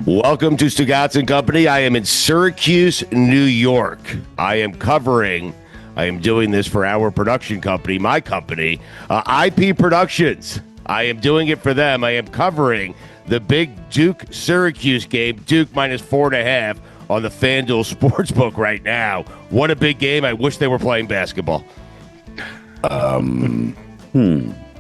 Welcome to Stugotz and Company. I am in Syracuse, New York. I am doing this for our production company, my company, IP Productions. I am doing it for them. I am covering the big Duke-Syracuse game, Duke minus 4.5 on the FanDuel Sportsbook right now. What a big game. I wish they were playing basketball.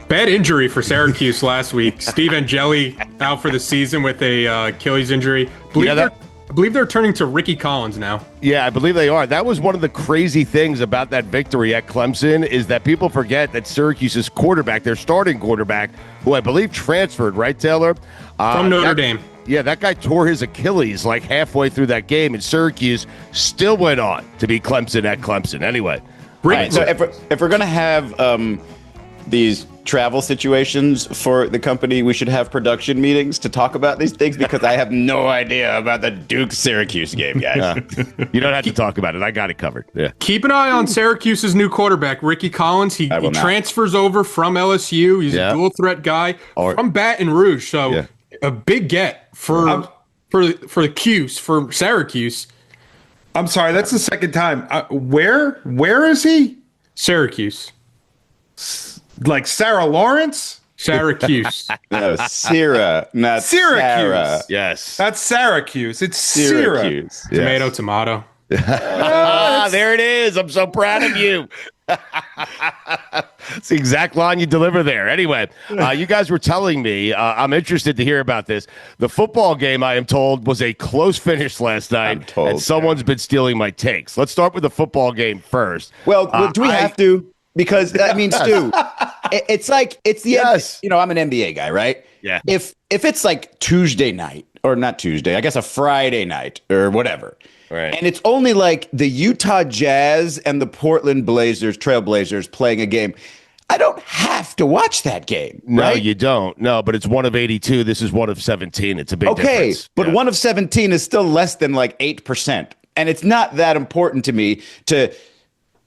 Bad injury for Syracuse last week. Steve Angeli out for the season with a Achilles injury. I believe they're turning to Ricky Collins now. Yeah, I believe they are. That was one of the crazy things about that victory at Clemson is that people forget that Syracuse's quarterback, their starting quarterback, who I believe transferred, right, Taylor? From Notre Dame. Yeah, that guy tore his Achilles like halfway through that game, and Syracuse still went on to beat Clemson at Clemson. Anyway. Right, so if we're going to have these travel situations for the company, we should have production meetings to talk about these things because I have no idea about the Duke-Syracuse game, guys. You don't have to talk about it. I got it covered. Yeah. Keep an eye on Syracuse's new quarterback, Ricky Collins. He transfers over from LSU. He's a dual threat guy from Baton Rouge. So a big get for the Cuse, for Syracuse. I'm sorry, that's the second time. Where is he? Syracuse. Like Sarah Lawrence? Syracuse. No, Syracuse, not Sarah. Yes. That's Syracuse. It's Syracuse. Yes. Tomato. There it is. I'm so proud of you. It's the exact line you deliver there. Anyway, you guys were telling me, I'm interested to hear about this. The football game, I am told, was a close finish last night, and someone's been stealing my takes. Let's start with the football game first. Well, do we have to? Because, I mean, Stu, it's the end. You know, I'm an NBA guy, right? Yeah. If it's like Tuesday night, or not Tuesday, I guess a Friday night or whatever. Right. And it's only like the Utah Jazz and the Portland Trailblazers playing a game. I don't have to watch that game. No, right? you don't. No, but it's one of 82. This is one of 17. It's a big difference. But one of 17 is still less than like 8%. And it's not that important to me to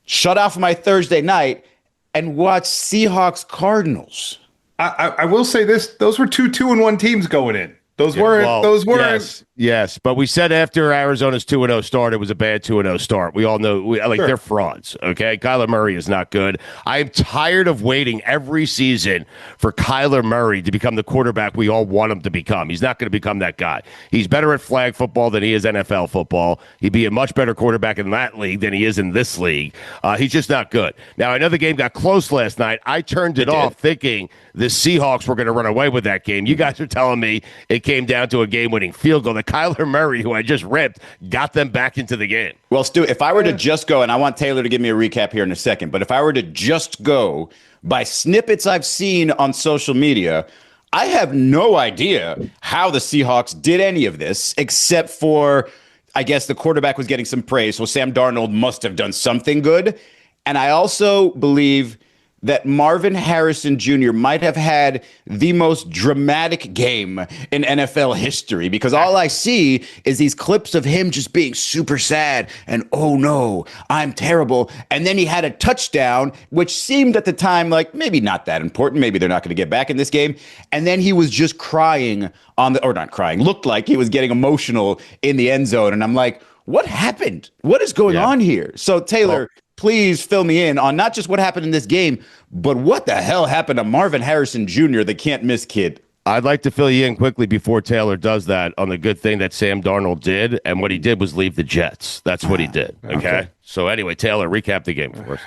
shut off my Thursday night and watch Seahawks-Cardinals. I will say this: those were two 2-1 teams going in. Those weren't. Yes, but we said after Arizona's 2-0 start, it was a bad 2-0 start. We all know, they're frauds, okay? Kyler Murray is not good. I am tired of waiting every season for Kyler Murray to become the quarterback we all want him to become. He's not going to become that guy. He's better at flag football than he is NFL football. He'd be a much better quarterback in that league than he is in this league. He's just not good. Now, I know the game got close last night. I turned it off thinking the Seahawks were going to run away with that game. You guys are telling me it came down to a game-winning field goal. Kyler Murray, who I just ripped, got them back into the game. Well, Stu, if I were to just go, and I want Taylor to give me a recap here in a second, but if I were to just go by snippets I've seen on social media, I have no idea how the Seahawks did any of this, except for, I guess, the quarterback was getting some praise, so Sam Darnold must have done something good. And I also believe that Marvin Harrison Jr. might have had the most dramatic game in NFL history, because all I see is these clips of him just being super sad and, oh no, I'm terrible. And then he had a touchdown, which seemed at the time like maybe not that important. Maybe they're not going to get back in this game. And then he was just crying looked like he was getting emotional in the end zone. And I'm like, what happened? What is going on here? So Taylor, please fill me in on not just what happened in this game, but what the hell happened to Marvin Harrison Jr., the can't-miss kid? I'd like to fill you in quickly before Taylor does that on the good thing that Sam Darnold did, and what he did was leave the Jets. That's what he did, okay? So anyway, Taylor, recap the game for us.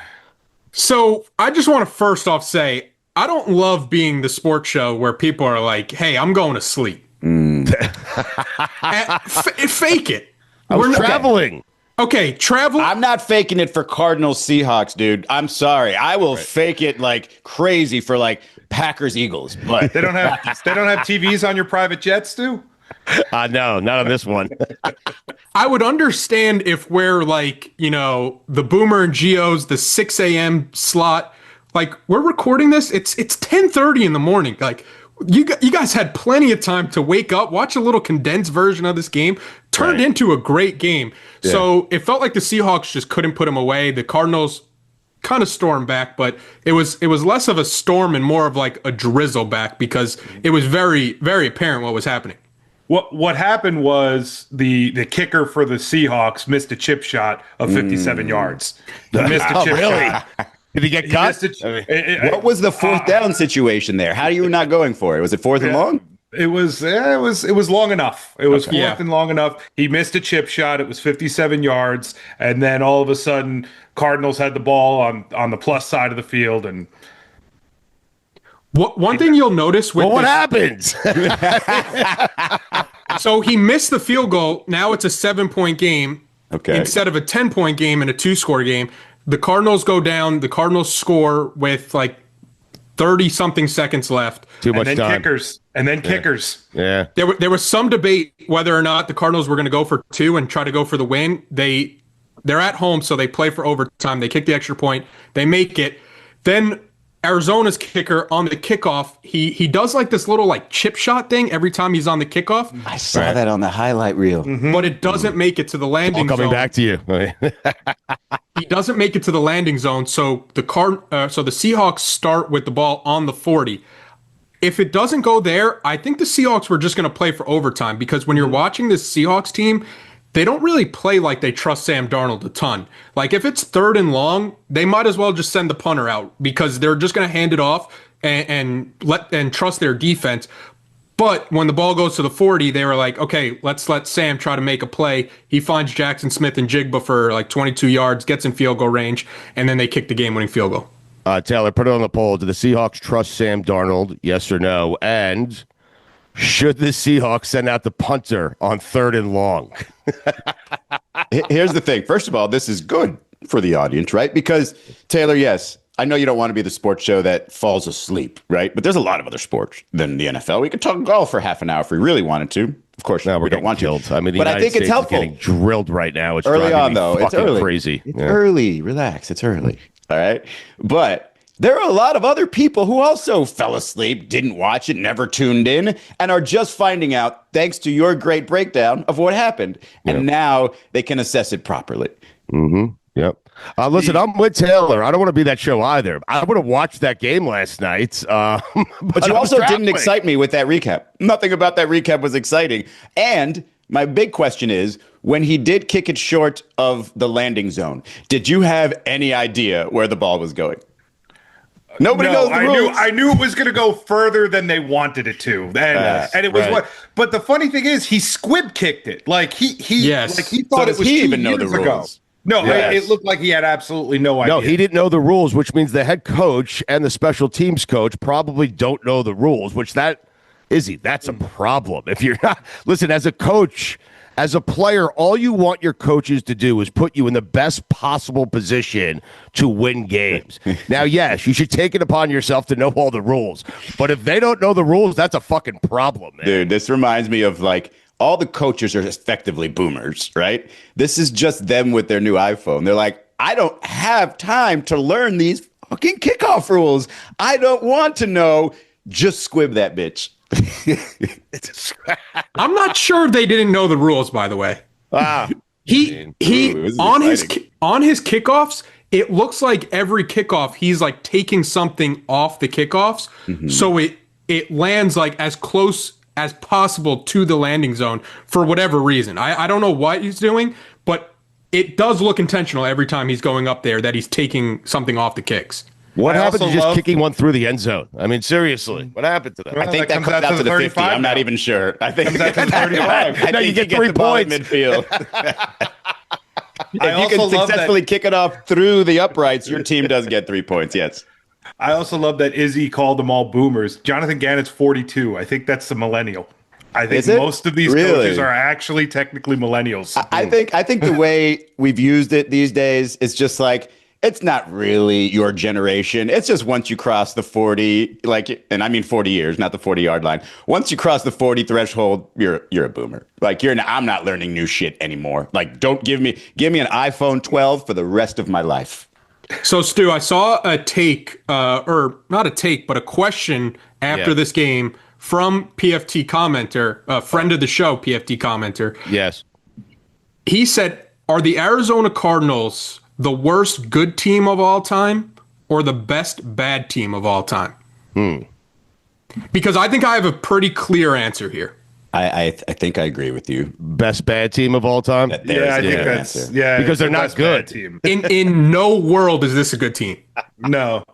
So I just want to first off say, I don't love being the sports show where people are like, hey, I'm going to sleep. Fake it. We're traveling. Okay, travel. I'm not faking it for Cardinals Seahawks, dude. I'm sorry. I will fake it like crazy for like Packers Eagles. But they don't have TVs on your private jets, Stu? No, not on this one. I would understand if we're like, the Boomer and Geo's, the 6 a.m. slot. Like, we're recording this. It's 10:30 in the morning. Like, you guys had plenty of time to wake up, watch a little condensed version of this game. Turned into a great game. Yeah. So it felt like the Seahawks just couldn't put them away. The Cardinals kind of stormed back, but it was less of a storm and more of like a drizzle back because it was very, very apparent what was happening. What happened was the kicker for the Seahawks missed a chip shot of 57 yards. He missed a chip shot. Did he get cut? What was the fourth down situation there? How are you not going for it? Was it fourth and long? It was long enough. It was fourth and long enough. He missed a chip shot. It was 57 yards, and then all of a sudden, Cardinals had the ball on the plus side of the field. And one thing you'll notice with what happens? So he missed the field goal. Now it's a 7-point game instead of a 10-point game and a 2-score game. The Cardinals go down. The Cardinals score with like 30-something seconds left. Too much time. Kickers. Yeah. There was some debate whether or not the Cardinals were going to go for 2 and try to go for the win. They're at home, so they play for overtime. They kick the extra point. They make it. Then Arizona's kicker on the kickoff, he does like this little like chip shot thing every time he's on the kickoff. I saw that on the highlight reel. Mm-hmm. But it doesn't make it to the landing zone. Coming back to you. He doesn't make it to the landing zone, so the Seahawks start with the ball on the 40. If it doesn't go there, I think the Seahawks were just going to play for overtime, because when you're watching this Seahawks team, they don't really play like they trust Sam Darnold a ton. Like if it's 3rd and long, they might as well just send the punter out, because they're just going to hand it off and trust their defense. But when the ball goes to the 40, they were like, okay, let's let Sam try to make a play. He finds Jackson Smith and Jigba for like 22 yards, gets in field goal range, and then they kick the game-winning field goal. Taylor, put it on the poll. Do the Seahawks trust Sam Darnold? Yes or no? And should the Seahawks send out the punter on 3rd and long? Here's the thing. First of all, this is good for the audience, right? Because, Taylor, yes, I know you don't want to be the sports show that falls asleep, right? But there's a lot of other sports than the NFL. We could talk golf for half an hour if we really wanted to. Of course, no, we don't want killed. to. I mean, but I think it's helpful. Getting drilled right now. It's early on, though. It's early. Crazy. It's early. Relax. It's early. All right. But there are a lot of other people who also fell asleep, didn't watch it, never tuned in, and are just finding out thanks to your great breakdown of what happened. And now they can assess it properly. Mm-hmm. Yep. Listen, I'm with Taylor. I don't want to be that show either. I would have watched that game last night. But you also didn't excite me with that recap. Nothing about that recap was exciting. And my big question is, when he did kick it short of the landing zone, did you have any idea where the ball was going? Nobody knows the rules. I knew it was going to go further than they wanted it to, and it was what. But the funny thing is, he squib kicked it. Like he thought it was he 2 even know the years ago. rules? No, it looked like he had absolutely no idea. No, he didn't know the rules, which means the head coach and the special teams coach probably don't know the rules. That's a problem. If you're not listen as a coach. As a player, all you want your coaches to do is put you in the best possible position to win games. Now, yes, you should take it upon yourself to know all the rules. But if they don't know the rules, that's a fucking problem, man. Dude, this reminds me of like all the coaches are effectively boomers, right? This is just them with their new iPhone. They're like, I don't have time to learn these fucking kickoff rules. I don't want to know. Just squib that bitch. I'm not sure they didn't know the rules, by the way. He on his kickoffs, it looks like every kickoff he's like taking something off the kickoffs, so it lands like as close as possible to the landing zone for whatever reason. I don't know what he's doing, but it does look intentional every time he's going up there that he's taking something off the kicks. What happened to just kicking one through the end zone? I mean, seriously, what happened to that? I think that comes out to the 50. I'm not even sure. I think comes out to the 35. No, you get 3 points. Midfield. If you can successfully kick it off through the uprights, your team does get 3 points, yes. I also love that Izzy called them all boomers. Jonathan Gannett's 42. I think that's the millennial. I think most of these coaches are actually technically millennials. I think the way we've used it these days is just like, it's not really your generation. It's just once you cross the 40, like, and I mean 40 years, not the 40-yard line. Once you cross the 40 threshold, you're a boomer. Like I'm not learning new shit anymore. Like, don't give me an iPhone 12 for the rest of my life. So, Stu, I saw a take, or not a take, but a question after this game from PFT commenter, a friend of the show, PFT commenter. Yes. He said, are the Arizona Cardinals the worst good team of all time or the best bad team of all time? Because I think I have a pretty clear answer here. I think I agree with you. Best bad team of all time. I think that's because they're not good. Team. In no world is this a good team. No.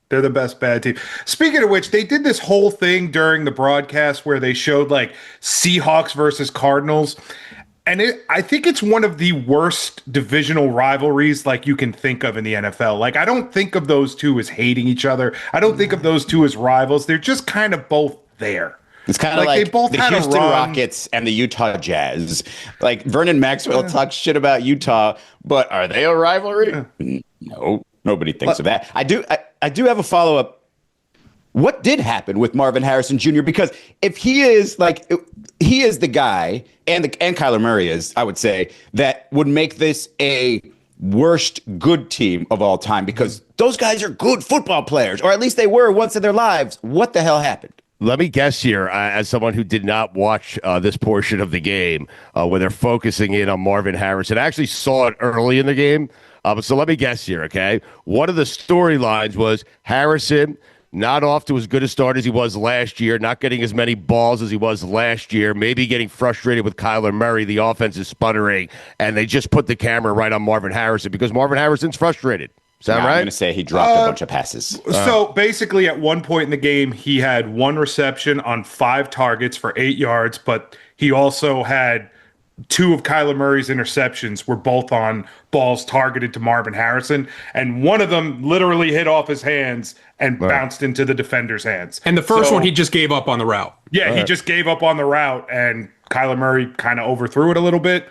They're the best bad team. Speaking of which, they did this whole thing during the broadcast where they showed like Seahawks versus Cardinals. And I think it's one of the worst divisional rivalries like you can think of in the NFL. Like, I don't think of those two as hating each other. I don't think of those two as rivals. They're just kind of both there. It's kind of like they both the had Houston a run. Rockets and the Utah Jazz. Like Vernon Maxwell talks shit about Utah, but are they a rivalry? No, nobody thinks of that. I do have a follow-up. What did happen with Marvin Harrison Jr.? Because if he is the guy, and Kyler Murray is, I would say, that would make this a worst good team of all time, because those guys are good football players, or at least they were once in their lives. What the hell happened? Let me guess here, as someone who did not watch this portion of the game where they're focusing in on Marvin Harrison. I actually saw it early in the game. So let me guess here, okay? One of the storylines was Harrison not off to as good a start as he was last year, not getting as many balls as he was last year, maybe getting frustrated with Kyler Murray. The offense is sputtering, and they just put the camera right on Marvin Harrison because Marvin Harrison's frustrated. Sound right? I'm going to say he dropped a bunch of passes. So basically, at one point in the game, he had one reception on 5 targets for 8 yards, but he also had 2 of Kyler Murray's interceptions were both on balls targeted to Marvin Harrison, and one of them literally hit off his hands and bounced into the defender's hands. And the first one, he just gave up on the route. Yeah, he just gave up on the route, and Kyler Murray kind of overthrew it a little bit.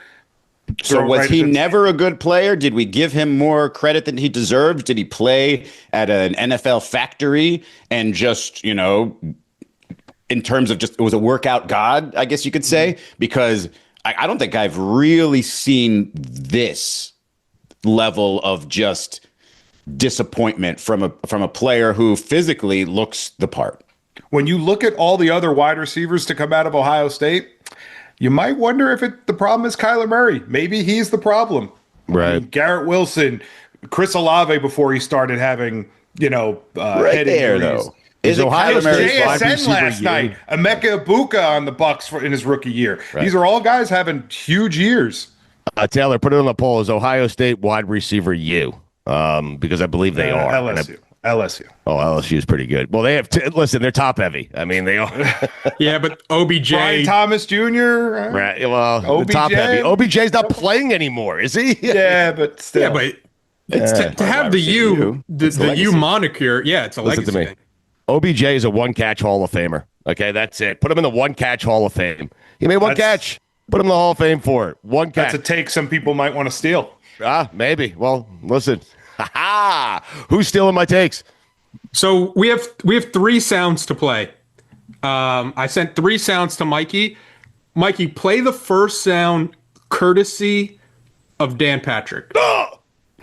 So was he never a good player? Did we give him more credit than he deserved? Did he play at an NFL factory and just, in terms of just, it was a workout god, I guess you could say? Because I don't think I've really seen this level of just disappointment from a player who physically looks the part. When you look at all the other wide receivers to come out of Ohio State, you might wonder if the problem is Kyler Murray. Maybe he's the problem. Right. I mean, Garrett Wilson, Chris Olave before he started having, right head there, injuries. though. Is Ohio JSN last night, Emeka Ibuka on the Bucks in his rookie year. Right. These are all guys having huge years. Taylor, put it on the poll. Is Ohio State wide receiver you? Because I believe they are. LSU. Oh, LSU is pretty good. Well, they have. Listen, they're top heavy. I mean, they are. Yeah, but OBJ, Brian Thomas Jr. Right. Well, top heavy. OBJ's not playing anymore, is he? Yeah, but still. Yeah, but it's to have the U moniker. Yeah, it's a legacy Listen to me. thing. OBJ is a one-catch Hall of Famer. Okay, that's it. Put him in the one-catch Hall of Fame. He made one catch. Put him in the Hall of Fame for it. One catch. That's a take some people might want to steal. Maybe. Well, listen. Who's stealing my takes? So we have 3 sounds to play. I sent 3 sounds to Mikey. Mikey, play the first sound courtesy of Dan Patrick.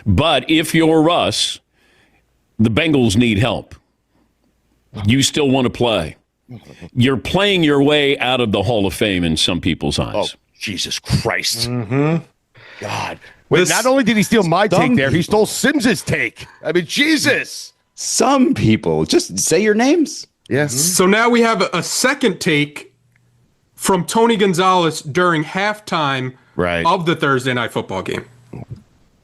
But if you're Russ, the Bengals need help. You still want to play. You're playing your way out of the Hall of Fame in some people's eyes. Oh, Jesus Christ. God. Not only did he steal my take there, he stole Sims's take. I mean, Jesus. Some people. Just say your names. Yes. So now we have a second take from Tony Gonzalez during halftime of the Thursday Night Football game.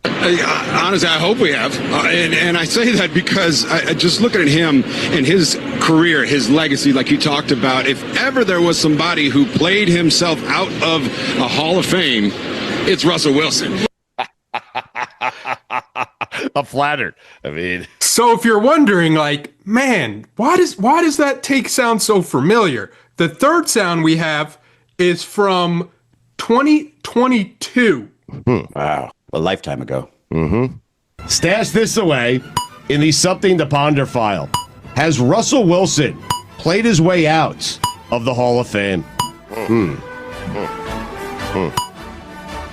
Honestly, I hope we have. And I say that because I just looking at him and his career, his legacy, like you talked about, if ever there was somebody who played himself out of a Hall of Fame, it's Russell Wilson. I'm flattered. I mean, so if you're wondering, like, man, why does that take sound so familiar? The third sound we have is from 2022. Wow, a lifetime ago. Stash this away in the Something to Ponder file. Has Russell Wilson played his way out of the Hall of Fame?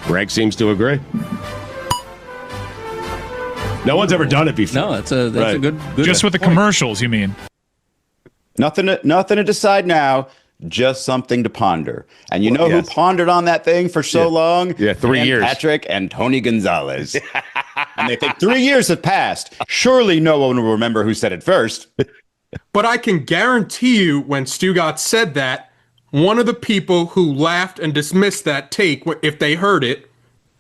Greg seems to agree. No one's ever done it before. No, that's a good just with the commercials, you mean? Nothing to decide now. Just something to ponder. And you know who pondered on that thing for so long? Yeah, 3 years. Patrick and Tony Gonzalez. And they think 3 years have passed. Surely no one will remember who said it first. But I can guarantee you when Stugotz said that, one of the people who laughed and dismissed that take, if they heard it,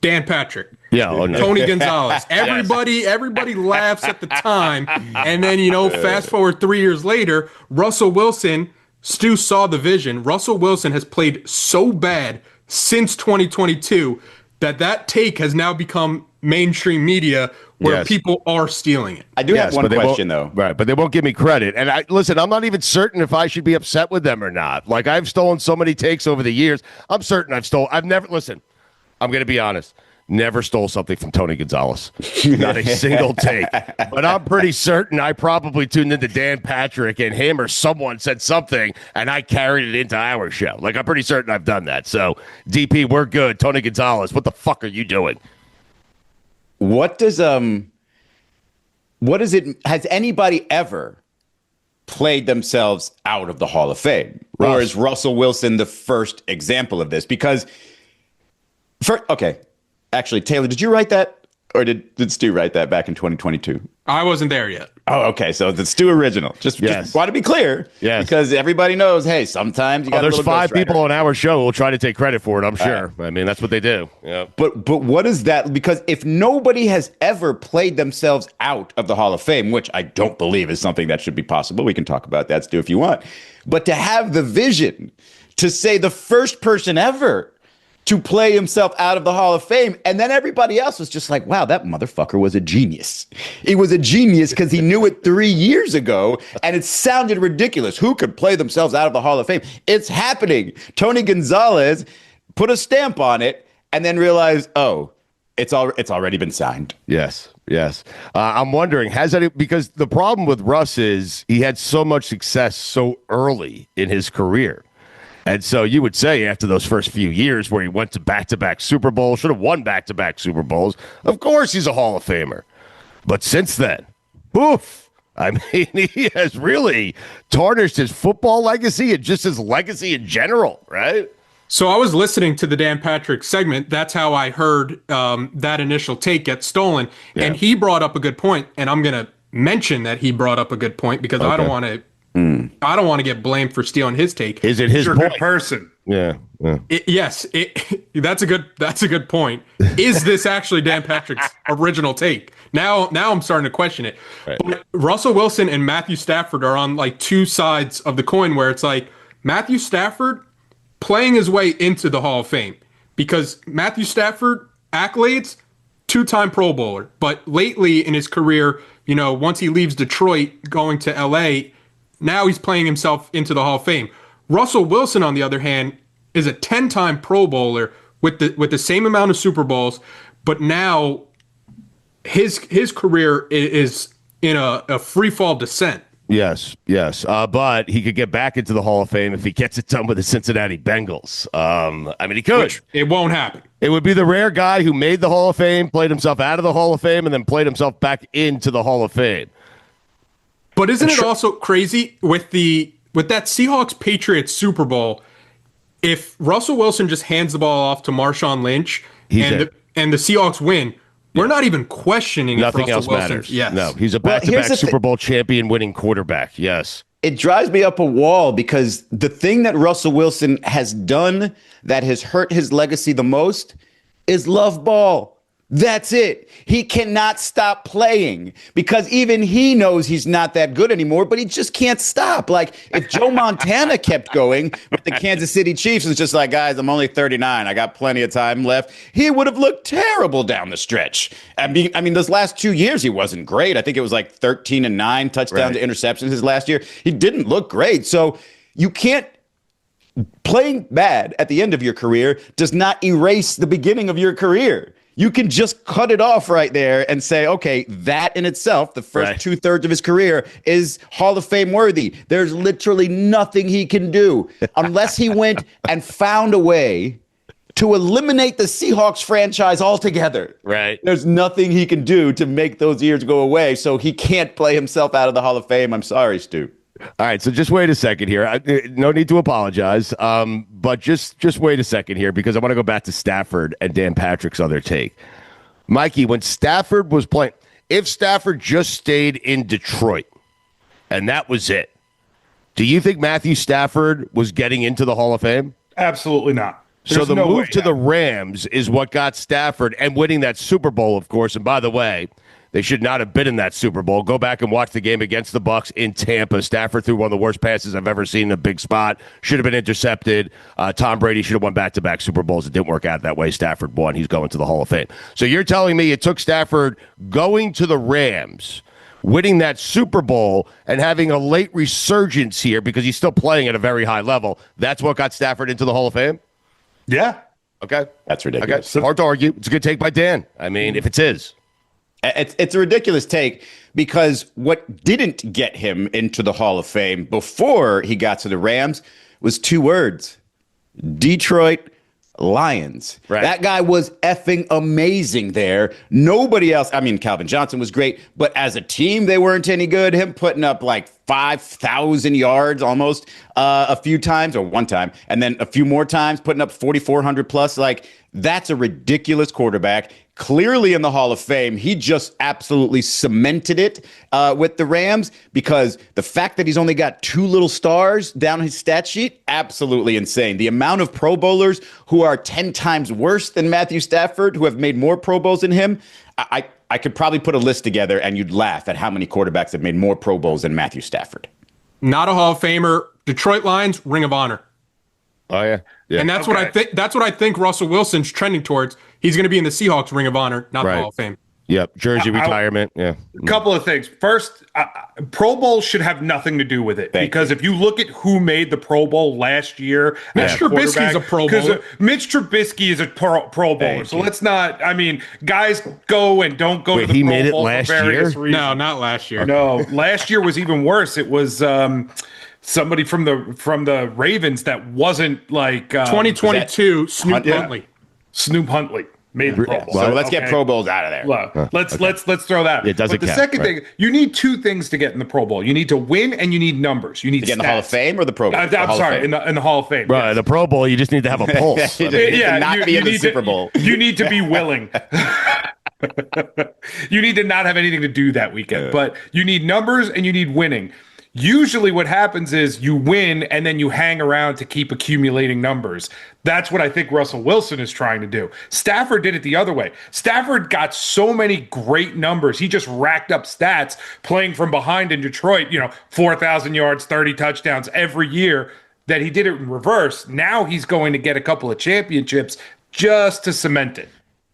Dan Patrick. Yeah, oh, no. Tony Gonzalez. Everybody laughs at the time. And then, fast forward 3 years later, Russell Wilson, Stu saw the vision. Russell Wilson has played so bad since 2022 that take has now become mainstream media where people are stealing it. I do have one question, though. Right, but they won't give me credit. And listen, I'm not even certain if I should be upset with them or not. Like, I've stolen so many takes over the years. I'm certain I'm going to be honest. Never stole something from Tony Gonzalez. Not a single take. But I'm pretty certain I probably tuned into Dan Patrick and him or someone said something and I carried it into our show. Like, I'm pretty certain I've done that. So, DP, we're good. Tony Gonzalez, what the fuck are you doing? Has anybody ever played themselves out of the Hall of Fame? Or is Russell Wilson the first example of this? Because, actually, Taylor, did you write that? Or did Stu write that back in 2022? I wasn't there yet. Oh, okay. So the Stu original. Just want to be clear. Yes. Because everybody knows, hey, sometimes you got there's 5 people on our show who will try to take credit for it, I'm sure. I mean, that's what they do. Yeah. But what is that? Because if nobody has ever played themselves out of the Hall of Fame, which I don't believe is something that should be possible. We can talk about that, Stu, if you want. But to have the vision to say the first person ever to play himself out of the Hall of Fame. And then everybody else was just like, wow, that motherfucker was a genius. He was a genius because he knew it 3 years ago, and it sounded ridiculous. Who could play themselves out of the Hall of Fame? It's happening. Tony Gonzalez put a stamp on it and then realized, oh, it's already been signed. Yes. I'm wondering, because the problem with Russ is he had so much success so early in his career. And so you would say after those first few years where he went to back-to-back Super Bowls, should have won back-to-back Super Bowls, of course he's a Hall of Famer. But since then, poof, I mean, he has really tarnished his football legacy and just his legacy in general, right? So I was listening to the Dan Patrick segment. That's how I heard that initial take get stolen. Yeah. And he brought up a good point, and I'm going to mention that he brought up a good point because I don't want to get blamed for stealing his take. Is it his good person? Yeah. That's a good point. Is this actually Dan Patrick's original take? Now I'm starting to question it. Right. But Russell Wilson and Matthew Stafford are on like two sides of the coin where it's like Matthew Stafford playing his way into the Hall of Fame because Matthew Stafford accolades, 2-time Pro Bowler, but lately in his career, once he leaves Detroit going to LA, now he's playing himself into the Hall of Fame. Russell Wilson, on the other hand, is a 10-time Pro Bowler with the same amount of Super Bowls, but now his career is in a free fall descent. Yes. But he could get back into the Hall of Fame if he gets it done with the Cincinnati Bengals. I mean, he could. Which it won't happen. It would be the rare guy who made the Hall of Fame, played himself out of the Hall of Fame, and then played himself back into the Hall of Fame. But isn't it also crazy with that Seahawks-Patriots Super Bowl, if Russell Wilson just hands the ball off to Marshawn Lynch and the Seahawks win, we're not even questioning nothing if Russell else Wilson, matters. Yes. No, he's a back-to-back Super Bowl champion winning quarterback. Yes. It drives me up a wall because the thing that Russell Wilson has done that has hurt his legacy the most is love ball. That's it. He cannot stop playing because even he knows he's not that good anymore, but he just can't stop. Like if Joe Montana kept going with the Kansas City Chiefs, it's just like, guys, I'm only 39. I got plenty of time left. He would have looked terrible down the stretch. I mean, those last 2 years, he wasn't great. I think it was like 13-9 touchdowns to interceptions his last year. He didn't look great. So you can't. Playing bad at the end of your career does not erase the beginning of your career. You can just cut it off right there and say, okay, that in itself, the first 2/3 of his career is Hall of Fame worthy. There's literally nothing he can do unless he went and found a way to eliminate the Seahawks franchise altogether. Right. There's nothing he can do to make those years go away, so he can't play himself out of the Hall of Fame. I'm sorry, Stu. All right, so just wait a second here. No need to apologize, but just wait a second here because I want to go back to Stafford and Dan Patrick's other take. Mikey, when Stafford was playing, if Stafford just stayed in Detroit and that was it, Do you think Matthew Stafford was getting into the Hall of Fame? Absolutely not. So the move to the Rams is what got Stafford, and winning that Super Bowl, of course. And by the way, they should not have been in that Super Bowl. Go back and watch the game against the Bucs in Tampa. Stafford threw one of the worst passes I've ever seen in a big spot. Should have been intercepted. Tom Brady should have won back-to-back Super Bowls. It didn't work out that way. Stafford won. He's going to the Hall of Fame. So you're telling me it took Stafford going to the Rams, winning that Super Bowl, and having a late resurgence here because he's still playing at a very high level. That's what got Stafford into the Hall of Fame? Yeah. Okay. That's ridiculous. Okay. Hard to argue. It's a good take by Dan. I mean, if it's his. It's a ridiculous take because what didn't get him into the Hall of Fame before he got to the Rams was 2 words: Detroit Lions. Right. That guy was effing amazing there. Nobody else. I mean, Calvin Johnson was great, but as a team, they weren't any good. Him putting up like 5,000 yards almost a few times, or one time, and then a few more times putting up 4,400 plus. Like, that's a ridiculous quarterback. Clearly in the Hall of Fame. He just absolutely cemented it with the Rams, because the fact that he's only got 2 little stars down his stat sheet, absolutely insane. The amount of Pro Bowlers who are 10 times worse than Matthew Stafford, who have made more Pro Bowls than him, I could probably put a list together and you'd laugh at how many quarterbacks have made more Pro Bowls than Matthew Stafford. Not a Hall of Famer. Detroit Lions, Ring of Honor. Oh, yeah. And that's what I think. That's what I think Russell Wilson's trending towards. He's going to be in the Seahawks Ring of Honor, not the Hall of Fame. Yep. Jersey retirement. Yeah. A couple of things. First, Pro Bowl should have nothing to do with it, because if you look at who made the Pro Bowl last year, Mitch Trubisky is a Pro Bowler. Mitch Trubisky is a Pro Bowler. So let's not. I mean, guys go and don't go to the Pro Bowl for various reasons. No, not last year. No, last year was even worse. It was somebody from the Ravens that wasn't like 2022. Snoop Huntley. Snoop Huntley made the Pro Bowl. So let's get Pro Bowls out of there. Look, let's throw that. It doesn't But the count, second thing, you need 2 things to get in the Pro Bowl. You need to win, and you need numbers. You need To get in the Hall of Fame or the Pro Bowl? I'm sorry, in the Hall of Fame. Right, yes. the Pro Bowl, you just need to have a pulse. I mean, not be in the Super Bowl. You need to be willing. You need to not have anything to do that weekend. But you need numbers and you need winning. Usually what happens is you win and then you hang around to keep accumulating numbers. That's what I think Russell Wilson is trying to do. Stafford did it the other way. Stafford got so many great numbers. He just racked up stats playing from behind in Detroit, 4,000 yards, 30 touchdowns every year, that he did it in reverse. Now he's going to get a couple of championships just to cement it.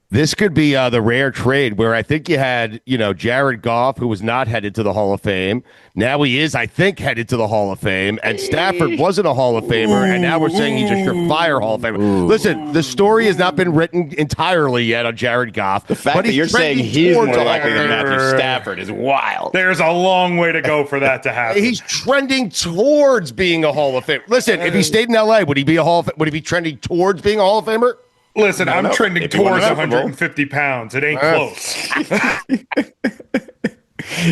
This could be the rare trade where I think you had, Jared Goff, who was not headed to the Hall of Fame. Now he is, I think, headed to the Hall of Fame. And Stafford wasn't a Hall of Famer, and now we're saying he's a surefire Hall of Famer. Listen, the story has not been written entirely yet on Jared Goff. The fact that you're saying he's more likely than Matthew Stafford is wild. There's a long way to go for that to happen. He's trending towards being a Hall of Famer. Listen, if he stayed in L.A., would he be trending towards being a Hall of Famer? Listen, I'm trending towards 150 pounds. It ain't close.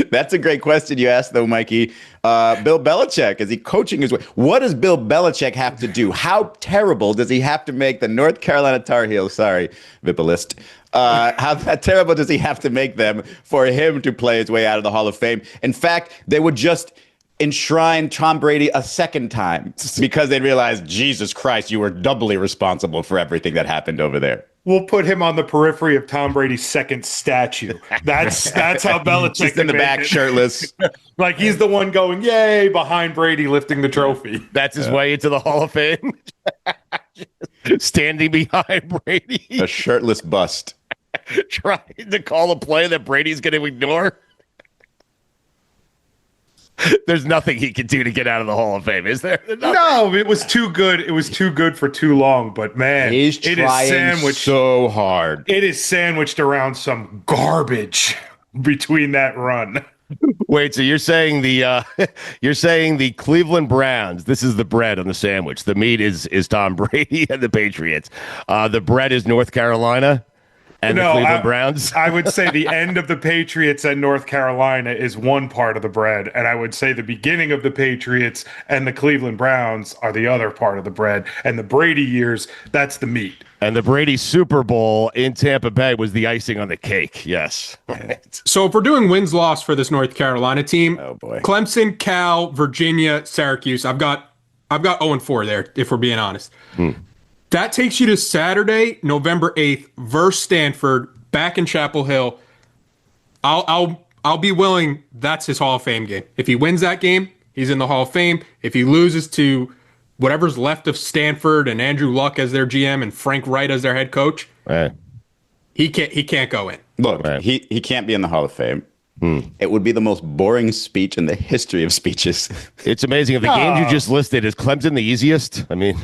That's a great question you asked, though, Mikey. Bill Belichick, is he coaching his way? What does Bill Belichick have to do? How terrible does he have to make the North Carolina Tar Heels? Sorry, Vipalist. How terrible does he have to make them for him to play his way out of the Hall of Fame? In fact, they would just enshrine Tom Brady a second time because they realized, Jesus Christ, you were doubly responsible for everything that happened over there. We'll put him on the periphery of Tom Brady's second statue. That's how Belichick Just in the back, shirtless. Like he's the one going, yay, behind Brady lifting the trophy. That's his way into the Hall of Fame. Standing behind Brady. A shirtless bust. Trying to call a play that Brady's going to ignore. There's nothing he can do to get out of the Hall of Fame, is there? No, it was too good. It was too good for too long. But man, he's trying so hard. It is sandwiched around some garbage between that run. Wait, so you're saying the Cleveland Browns? This is the bread on the sandwich. The meat is Tom Brady and the Patriots. The bread is North Carolina. And the Cleveland Browns? I would say the end of the Patriots and North Carolina is one part of the bread. And I would say the beginning of the Patriots and the Cleveland Browns are the other part of the bread. And the Brady years, that's the meat. And the Brady Super Bowl in Tampa Bay was the icing on the cake. Yes. So if we're doing wins-loss for this North Carolina team, oh boy, Clemson, Cal, Virginia, Syracuse, I've got 0-4 there, if we're being honest. That takes you to Saturday, November 8th, versus Stanford, back in Chapel Hill. I'll be willing. That's his Hall of Fame game. If he wins that game, he's in the Hall of Fame. If he loses to whatever's left of Stanford and Andrew Luck as their GM and Frank Wright as their head coach, he can't go in. Look, he can't be in the Hall of Fame. It would be the most boring speech in the history of speeches. It's amazing. If the games you just listed, is Clemson the easiest? I mean,